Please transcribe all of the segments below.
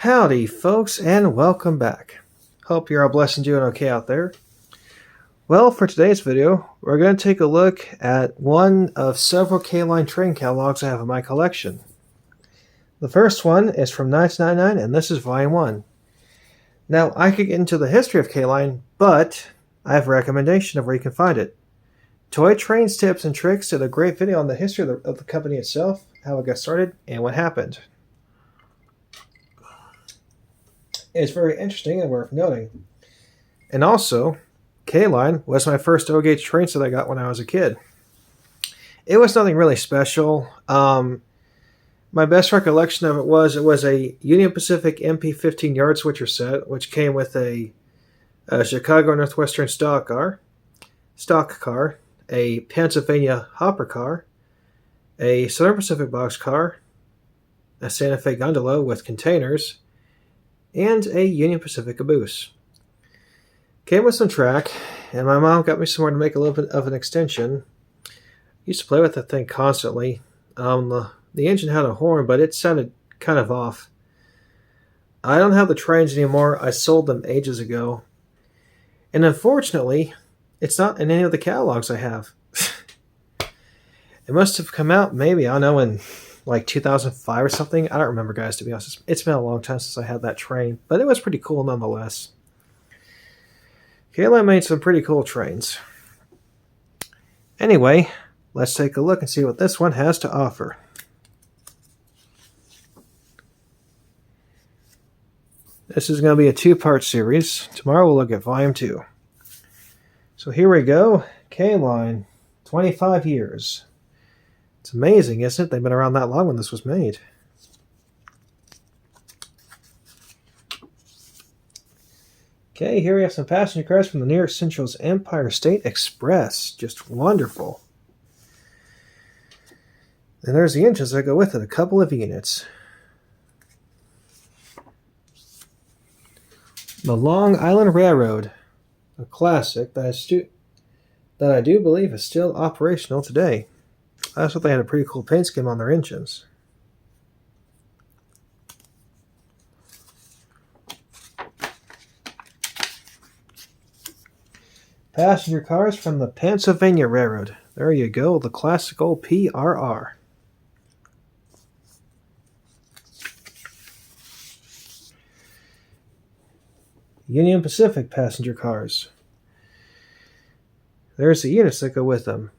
Howdy, folks, and welcome back. Hope you're all blessed and doing okay out there. Well, for today's video, we're going to take a look at one of several K-Line train catalogs I have in my collection. The first one is from 1999, and this is Vol.1. Now, I could get into the history of K-Line, but I have a recommendation of where you can find it. Toy Trains, Tips, and Tricks did a great video on the history of the company itself, how it got started, and what happened. It's very interesting and worth noting. And also, K-Line was my first O-gauge train set I got when I was a kid. It was nothing really special. My best recollection of it was a Union Pacific MP15 yard switcher set, which came with a Chicago Northwestern stock car, a Pennsylvania hopper car, a Southern Pacific box car, a Santa Fe gondola with containers, and a Union Pacific caboose. Came with some track, and my mom got me somewhere to make a little bit of an extension. Used to play with that thing constantly. The engine had a horn, but it sounded kind of off. I don't have the trains anymore. I sold them ages ago. And unfortunately, it's not in any of the catalogs I have. It must have come out maybe, I don't know, in like 2005 or something. I don't remember, guys, to be honest. It's been a long time since I had that train, but it was pretty cool nonetheless. K-Line made some pretty cool trains. Anyway, let's take a look and see what this one has to offer. This is going to be a two-part series. Tomorrow we'll look at Volume 2. So here we go. K-Line, 25 years. It's amazing, isn't it? They've been around that long when this was made. Okay, here we have some passenger cars from the New York Central's Empire State Express. Just wonderful. And there's the engines that go with it, a couple of units. The Long Island Railroad, a classic that I do believe is still operational today. I thought they had a pretty cool paint scheme on their engines. Passenger cars from the Pennsylvania Railroad. There you go, the classic old PRR. Union Pacific passenger cars. There's the units that go with them.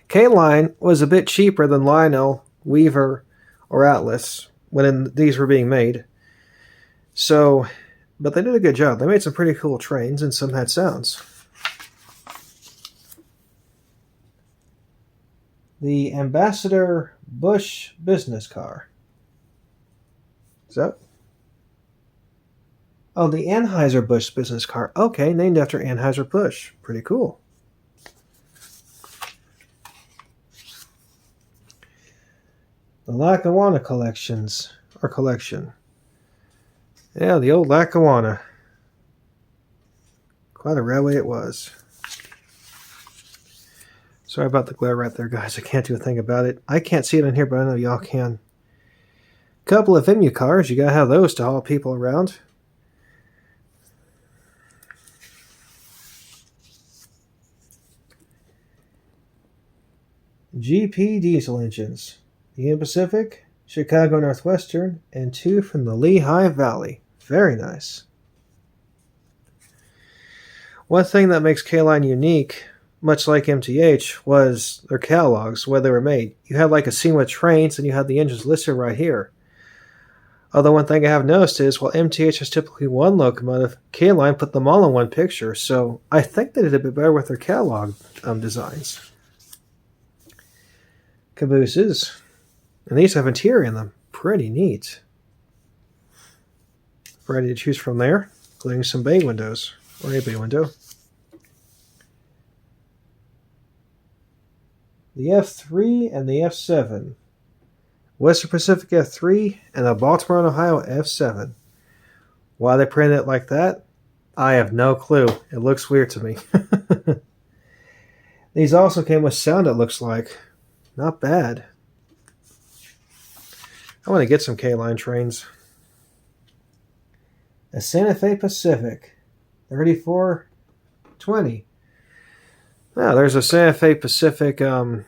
K-Line was a bit cheaper than Lionel, Weaver, or Atlas when these were being made. So, but they did a good job. They made some pretty cool trains, and some had sounds. The Ambassador Bush business car. Is that? Oh, the Anheuser-Busch business car. Okay, named after Anheuser-Busch. Pretty cool. The Lackawanna collection. Yeah, the old Lackawanna. Quite a railway it was. Sorry about the glare right there, guys. I can't do a thing about it. I can't see it in here, but I know y'all can. Couple of MU cars. You gotta have those to haul people around. GP diesel engines. Union Pacific, Chicago Northwestern, and 2 from the Lehigh Valley. Very nice. One thing that makes K-Line unique, much like MTH, was their catalogs, where they were made. You had like a scene with trains, and you had the engines listed right here. Although one thing I have noticed is, while MTH has typically one locomotive, K-Line put them all in one picture, so I think they did a bit better with their catalog designs. Cabooses. And these have interior in them. Pretty neat. Variety to choose from there, including some bay windows, or a bay window. The F3 and the F7. Western Pacific F3 and the Baltimore and Ohio F7. Why they printed it like that, I have no clue. It looks weird to me. These also came with sound, it looks like. Not bad. I want to get some K-line trains. A Santa Fe Pacific, 3420. Now, there's a Santa Fe Pacific, or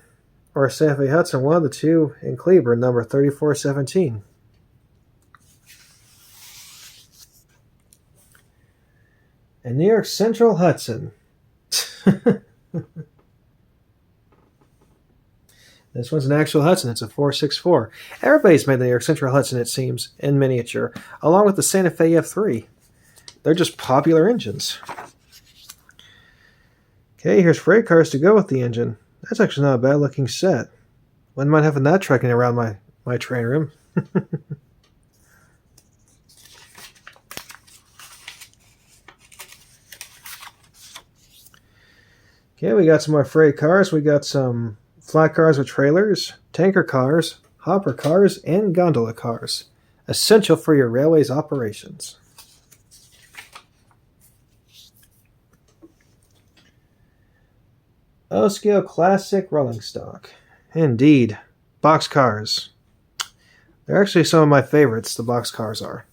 a Santa Fe Hudson, one of the two in Cleburne, number 3417. A New York Central Hudson. This one's an actual Hudson. It's a 464. Everybody's made the New York Central Hudson, it seems, in miniature, along with the Santa Fe F3. They're just popular engines. Okay, here's freight cars to go with the engine. That's actually not a bad looking set. Wouldn't mind having that trekking around my train room. Okay, we got some more freight cars. We got some flat cars with trailers, tanker cars, hopper cars, and gondola cars. Essential for your railway's operations. O-scale classic rolling stock. Indeed. Box cars. They're actually some of my favorites, the box cars are.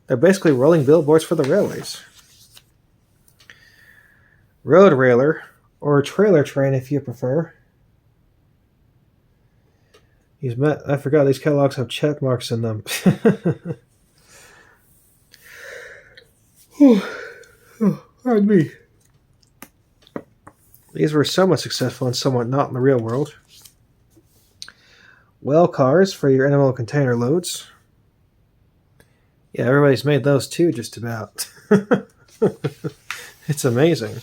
They're basically rolling billboards for the railways. Road railer, or trailer train if you prefer. I forgot these catalogs have check marks in them. Pardon me. These were somewhat successful and somewhat not in the real world. Well cars for your intermodal container loads. Yeah, everybody's made those too, just about. It's amazing.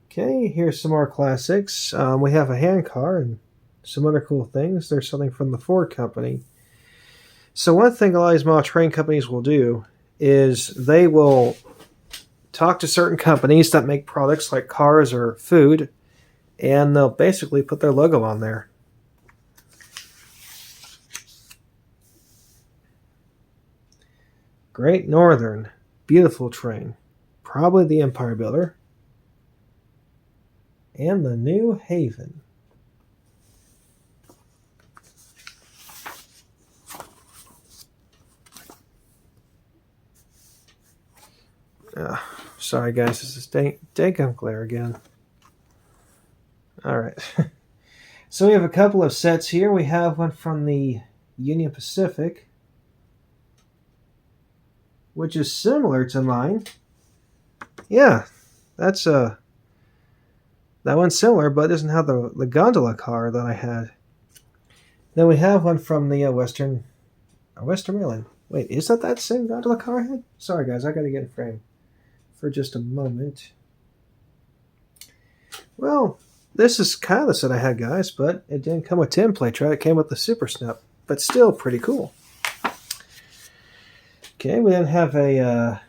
Okay, here's some more classics. We have a hand car and some other cool things. There's something from the Ford company. So one thing a lot of these model train companies will do is they will talk to certain companies that make products like cars or food, and they'll basically put their logo on there. Great Northern, beautiful train. Probably the Empire Builder. And the New Haven. Sorry guys, this is dankum glare again. Alright. So we have a couple of sets here. We have one from the Union Pacific, which is similar to mine. Yeah, that's that one's similar, but it doesn't have the gondola car that I had. Then we have one from the Western Maryland. Wait, is that same gondola car I had? Sorry guys, I gotta get in frame for just a moment. Well, this is kind of the set I had, guys, but it didn't come with template track. It came with the Super Snap, but still pretty cool. Okay, we then have a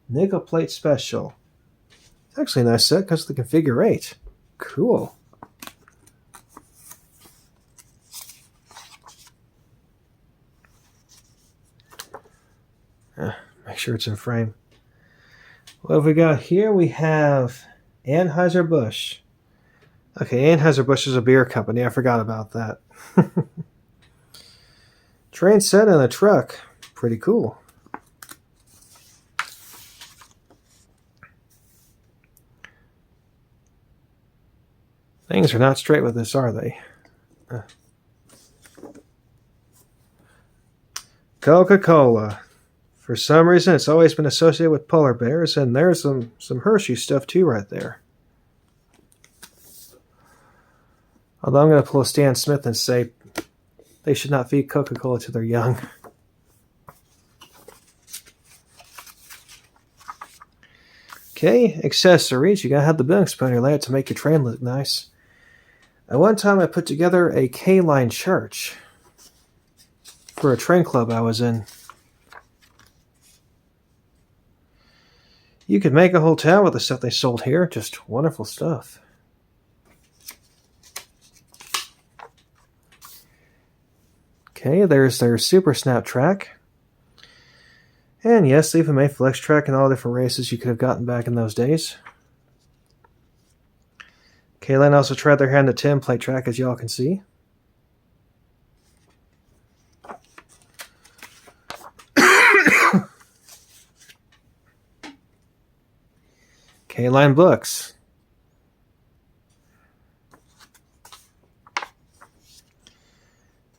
nickel plate special. It's actually a nice set because of the Configure 8. Cool. Make sure it's in frame. What have we got here? We have Anheuser-Busch. Okay, Anheuser-Busch is a beer company. I forgot about that. Train set and a truck. Pretty cool. Things are not straight with this, are they? Coca-Cola. For some reason, it's always been associated with polar bears, and there's some Hershey stuff too right there. Although I'm going to pull a Stan Smith and say they should not feed Coca-Cola to their young. Okay, accessories. You got to have the billing spoon layout to make your train look nice. At one time, I put together a K-line church for a train club I was in. You could make a whole town with the stuff they sold here. Just wonderful stuff. Okay, there's their Super Snap track. And yes, they even made Flex track and all the different races you could have gotten back in those days. K-Line also tried their hand at template track, as y'all can see. Canine books.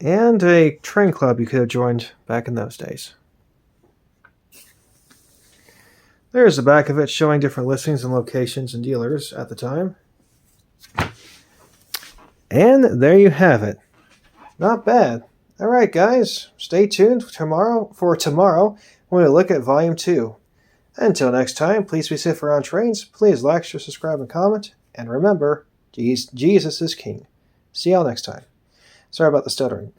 And a train club you could have joined back in those days. There's the back of it showing different listings and locations and dealers at the time. And there you have it. Not bad. Alright guys, stay tuned for tomorrow when we look at Volume 2. Until next time, please be safe around trains, please like, share, subscribe, and comment, and remember, Jesus is King. See y'all next time. Sorry about the stuttering.